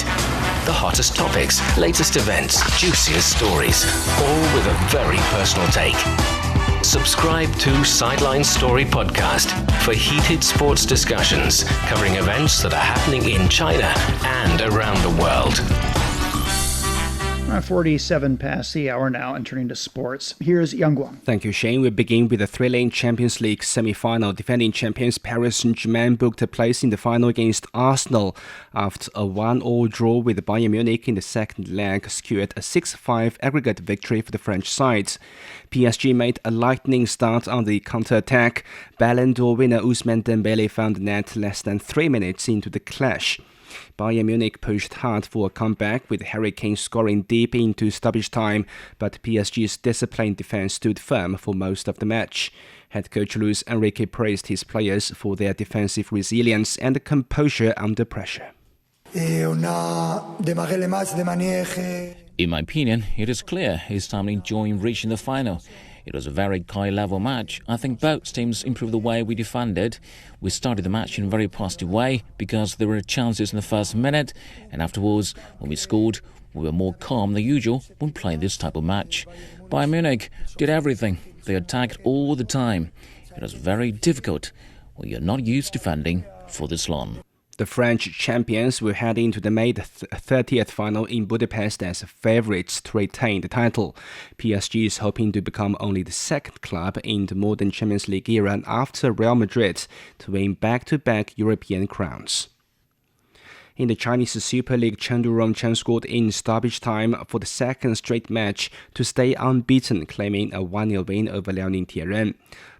The hottest topics, latest events, juiciest stories, all with a very personal take. Subscribe to Sideline Story Podcast for heated sports discussions covering events that are happening in China and around the world. 47 past the hour now, and turning to sports. Here's Yang Guang. Thank you, Shane. We begin with the thrilling Champions League semi-final. Defending champions Paris Saint-Germain booked a place in the final against Arsenal after a 1-1 draw with Bayern Munich in the second leg secured a 6-5 aggregate victory for the French sides. PSG made a lightning start on the counter-attack. Ballon d'Or winner Ousmane Dembele found the net less than 3 minutes into the clash. Bayern Munich pushed hard for a comeback, with Harry Kane scoring deep into stoppage time, but PSG's disciplined defense stood firm for most of the match. Head coach Luis Enrique praised his players for their defensive resilience and composure under pressure. In my opinion, it is clear it's time to enjoy reaching the final. It was a very high-level match. I think both teams improved the way we defended. We started the match in a very positive way because there were chances in the first minute, and afterwards, when we scored, we were more calm than usual when playing this type of match. Bayern Munich did everything. They attacked all the time. It was very difficult when you're not used to defending for this long. The French champions will head into the May 30th final in Budapest as favourites to retain the title. PSG is hoping to become only the second club in the modern Champions League era after Real Madrid to win back-to-back European crowns. In the Chinese Super League, Chengdu Rongchen scored in stoppage time for the second straight match to stay unbeaten, claiming a 1-0 win over Liaoning Tianren.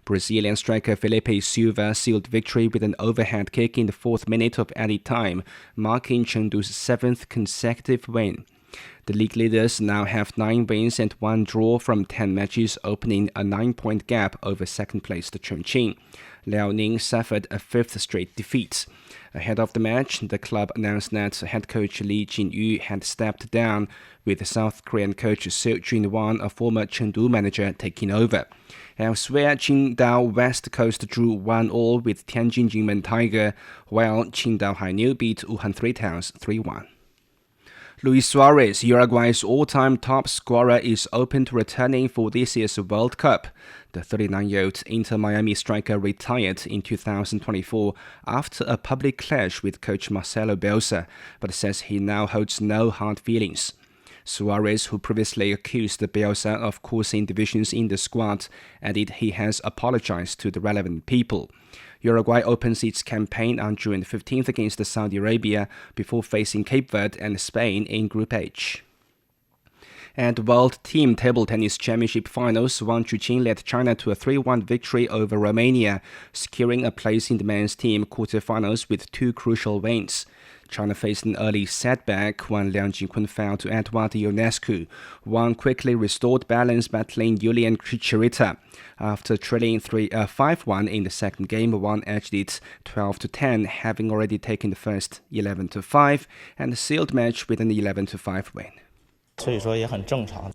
Brazilian striker Felipe Silva sealed victory with an overhead kick in the 4th minute of added time, marking Chengdu's 7th consecutive win. The league leaders now have 9 wins and 1 draw from 10 matches, opening a 9-point gap over second-placed Chongqing. Liaoning suffered a 5th straight defeat. Ahead of the match, the club announced that head coach Li Jinyu had stepped down, with South Korean coach Seo Jun-wan, a former Chengdu manager, taking over. Elsewhere, Qingdao West Coast drew 1-1 with Tianjin Jinmen Tiger, while Qingdao Hainou beat Wuhan Three Towns 3-1. Luis Suarez, Uruguay's all-time top scorer, is open to returning for this year's World Cup. The 39-year-old Inter Miami striker retired in 2024 after a public clash with coach Marcelo Bielsa, but says he now holds no hard feelings. Suarez, who previously accused Bielsa of causing divisions in the squad, added he has apologized to the relevant people. Uruguay opens its campaign on June 15th against Saudi Arabia before facing Cape Verde and Spain in Group H. At World Team Table Tennis Championship Finals, Wang Chuqin led China to a 3-1 victory over Romania, securing a place in the men's team quarterfinals with 2 crucial wins. China faced an early setback when Liang Jinquan fell to Edouard Ionescu. Wang quickly restored balance, battling Julian Chirita. After trailing 5-1 in the second game, Wang edged it 12-10, having already taken the first 11-5 and sealed the match with an 11-5 win.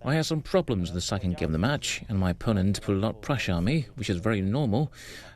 I had some problems in the second game of the match, and my opponent put a lot of pressure on me, which is very normal.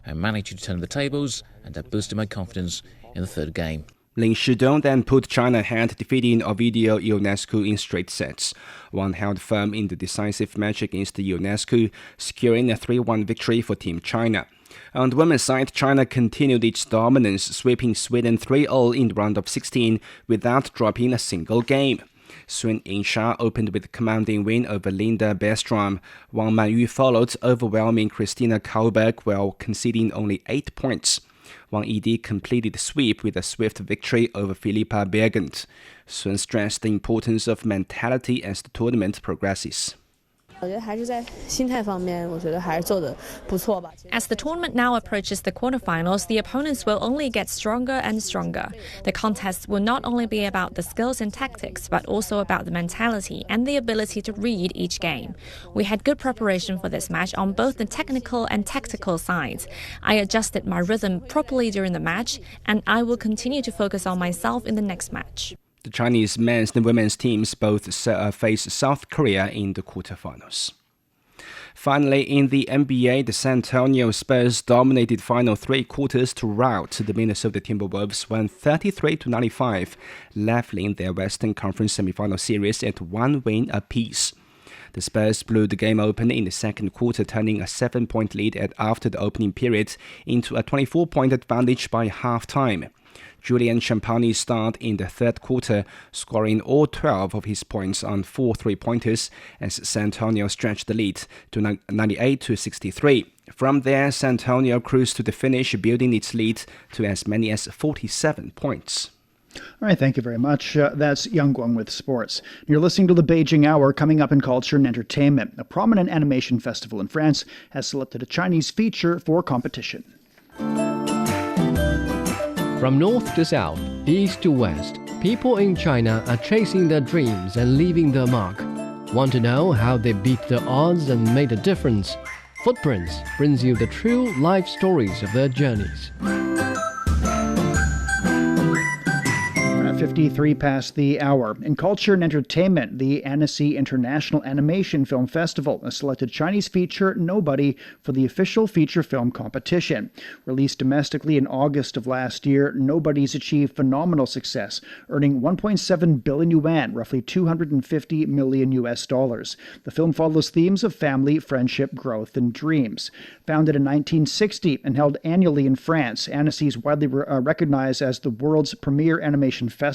I managed to turn the tables, and that boosted my confidence in the third game. Lin Shidong then put China ahead, defeating Ovidio Ionescu in straight sets. Wang held firm in the decisive match against Ionescu, securing a 3-1 victory for Team China. On the women's side, China continued its dominance, sweeping Sweden 3-0 in the round of 16 without dropping a single game. Sun Yingsha opened with a commanding win over Linda Bergstrom. Wang Manyu followed, overwhelming Christina Kahlberg while conceding only 8 points. Wang Yidi completed the sweep with a swift victory over Philippa Bergant. Sun stressed the importance of mentality as the tournament progresses. As the tournament now approaches the quarterfinals, the opponents will only get stronger and stronger. The contest will not only be about the skills and tactics, but also about the mentality and the ability to read each game. We had good preparation for this match on both the technical and tactical sides. I adjusted my rhythm properly during the match, and I will continue to focus on myself in the next match. The Chinese men's and women's teams both face South Korea in the quarterfinals. Finally, in the NBA, the San Antonio Spurs dominated final 3 quarters to rout the Minnesota Timberwolves 133-95, leveling their Western Conference semifinal series at 1 win apiece. The Spurs blew the game open in the second quarter, turning a 7-point lead after the opening period into a 24-point advantage by halftime. Julian Champagny started in the third quarter, scoring all 12 of his points on 4 3-pointers as San Antonio stretched the lead to 98-63. From there, San Antonio cruised to the finish, building its lead to as many as 47 points. All right, thank you very much. That's Yang Guang with sports. You're listening to the Beijing Hour. Coming up in culture and entertainment, a prominent animation festival in France has selected a Chinese feature for competition. From north to south, east to west, people in China are chasing their dreams and leaving their mark. Want to know how they beat the odds and made a difference? Footprints brings you the true life stories of their journeys. 53 past the hour. In culture and entertainment, the Annecy International Animation Film Festival has selected Chinese feature Nobody for the official feature film competition. Released domestically in August of last year, Nobody's achieved phenomenal success, earning 1.7 billion yuan, roughly $250 million. The film follows themes of family, friendship, growth, and dreams. Founded in 1960 and held annually in France, Annecy is widely recognized as the world's premier animation festival,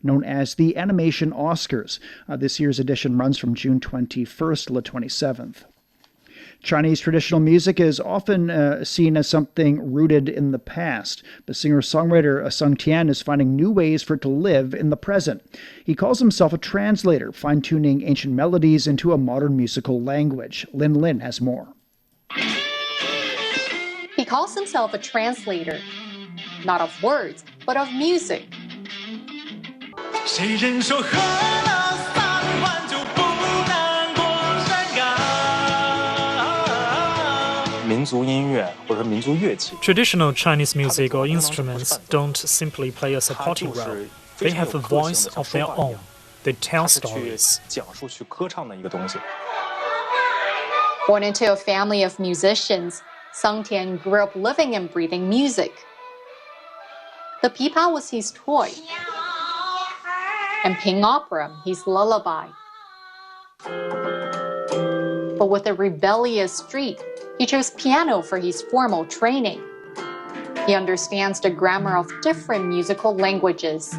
known as the Animation Oscars. This year's edition runs from June 21st to the 27th. Chinese traditional music is often seen as something rooted in the past, but singer-songwriter Sung Tian is finding new ways for it to live in the present. He calls himself a translator, fine-tuning ancient melodies into a modern musical language. Lin Lin has more. He calls himself a translator, not of words, but of music. Traditional Chinese music or instruments don't simply play a supporting role. They have a voice of their own. They tell stories. Born into a family of musicians, Sung Tian grew up living and breathing music. The pipa was his toy. and Ping Opera, his lullaby. But with a rebellious streak, he chose piano for his formal training. He understands the grammar of different musical languages.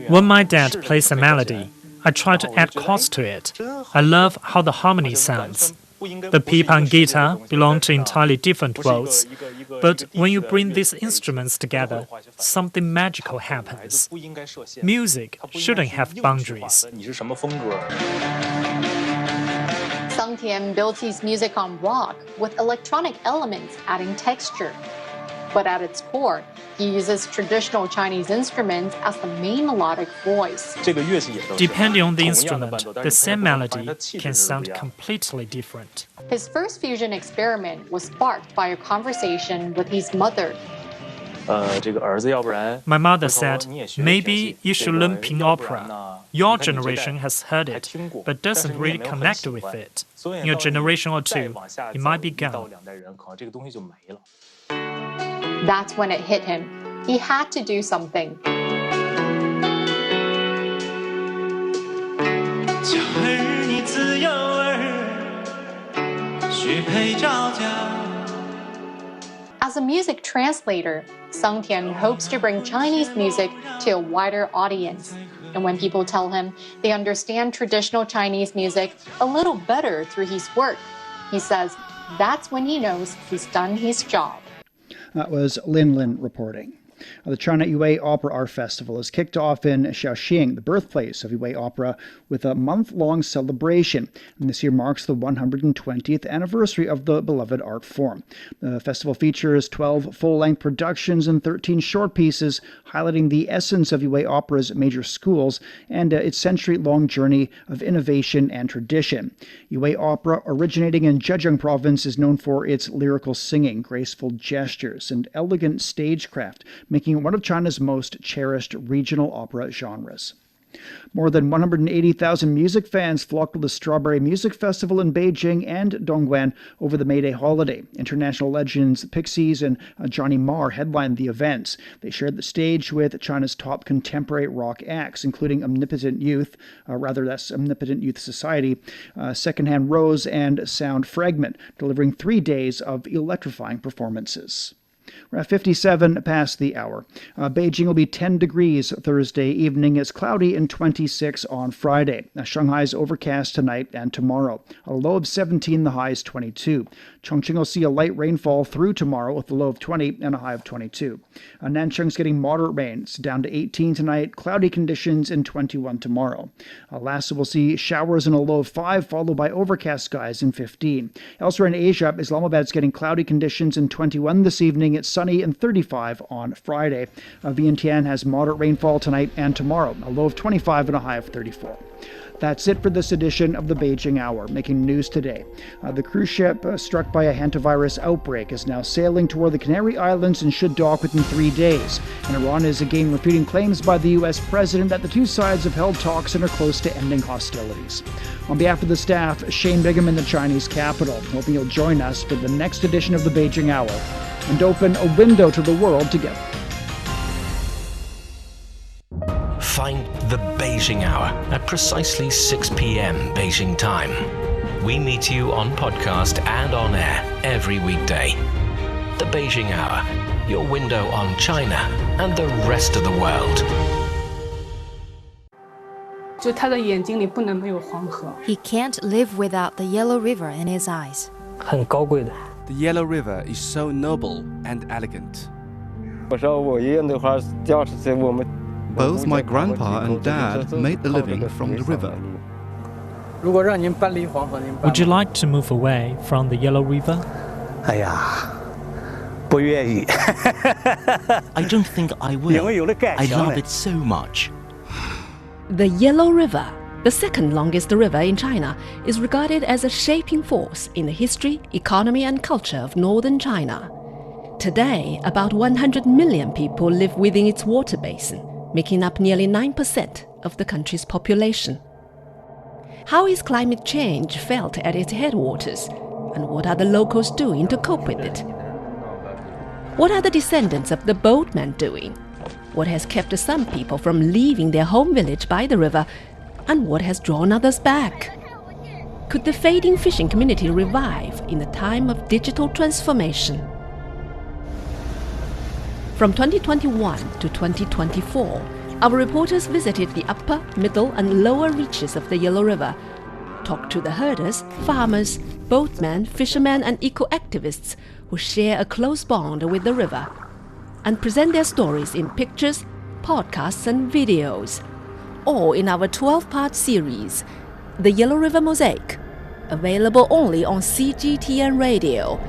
When my dad plays a melody, I try to add chords to it. I love how the harmony sounds. The pipa and guitar belong to entirely different worlds, but when you bring these instruments together, something magical happens. Music shouldn't have boundaries. Sangtian builds his music on rock, with electronic elements adding texture. But at its core, he uses traditional Chinese instruments as the main melodic voice. Depending on the instrument, the same melody can sound completely different. His first fusion experiment was sparked by a conversation with his mother. My mother said, maybe you should learn Ping Opera. Your generation has heard it, but doesn't really connect with it. In a generation or two, it might be gone. That's when it hit him. He had to do something. As a music translator, Sangtian hopes to bring Chinese music to a wider audience. And when people tell him they understand traditional Chinese music a little better through his work, he says that's when he knows he's done his job. That was Lin reporting. The China Yue Opera Art Festival is kicked off in Shaoxing, the birthplace of Yue Opera, with a month-long celebration. And this year marks the 120th anniversary of the beloved art form. The festival features 12 full-length productions and 13 short pieces, highlighting the essence of Yue Opera's major schools and its century-long journey of innovation and tradition. Yue Opera, originating in Zhejiang Province, is known for its lyrical singing, graceful gestures, and elegant stagecraft, making it one of China's most cherished regional opera genres. More than 180,000 music fans flocked to the Strawberry Music Festival in Beijing and Dongguan over the May Day holiday. International legends Pixies and Johnny Marr headlined the events. They shared the stage with China's top contemporary rock acts, including Omnipotent Youth Society, Secondhand Rose, and Sound Fragment, delivering 3 days of electrifying performances. We're at 57 past the hour. Beijing will be 10 degrees Thursday evening. It's cloudy and 26 on Friday. Shanghai's overcast tonight and tomorrow. A low of 17, the high is 22. Chongqing will see a light rainfall through tomorrow with a low of 20 and a high of 22. Nanchang's getting moderate rain. It's down to 18 tonight, cloudy conditions, and 21 tomorrow. Lhasa will see showers and a low of 5, followed by overcast skies and 15. Elsewhere in Asia, Islamabad's getting cloudy conditions and 21 this evening. It's sunny and 35 on Friday. Vientiane has moderate rainfall tonight and tomorrow, a low of 25 and a high of 34. That's it for this edition of the Beijing Hour, making news today. The cruise ship struck by a hantavirus outbreak is now sailing toward the Canary Islands and should dock within 3 days. And Iran is again refuting claims by the U.S. president that the two sides have held talks and are close to ending hostilities. On behalf of the staff, Shane Bigham in the Chinese capital, hoping you'll join us for the next edition of the Beijing Hour and open a window to the world together. Find the Beijing Hour at precisely 6 p.m. Beijing time. We meet you on podcast and on air every weekday. The Beijing Hour, your window on China and the rest of the world. He can't live without the Yellow River in his eyes. The Yellow River is so noble and elegant. Both my grandpa and dad made a living from the river. Would you like to move away from the Yellow River? I don't think I will. I love it so much. The Yellow River, the second longest river in China, is regarded as a shaping force in the history, economy, and culture of northern China. Today, about 100 million people live within its water basin, making up nearly 9% of the country's population. How is climate change felt at its headwaters, and what are the locals doing to cope with it? What are the descendants of the boatmen doing? What has kept some people from leaving their home village by the river, and what has drawn others back? Could the fading fishing community revive in the time of digital transformation? From 2021 to 2024, our reporters visited the upper, middle and lower reaches of the Yellow River, talked to the herders, farmers, boatmen, fishermen and eco-activists who share a close bond with the river, and present their stories in pictures, podcasts and videos, all in our 12-part series, The Yellow River Mosaic, available only on CGTN Radio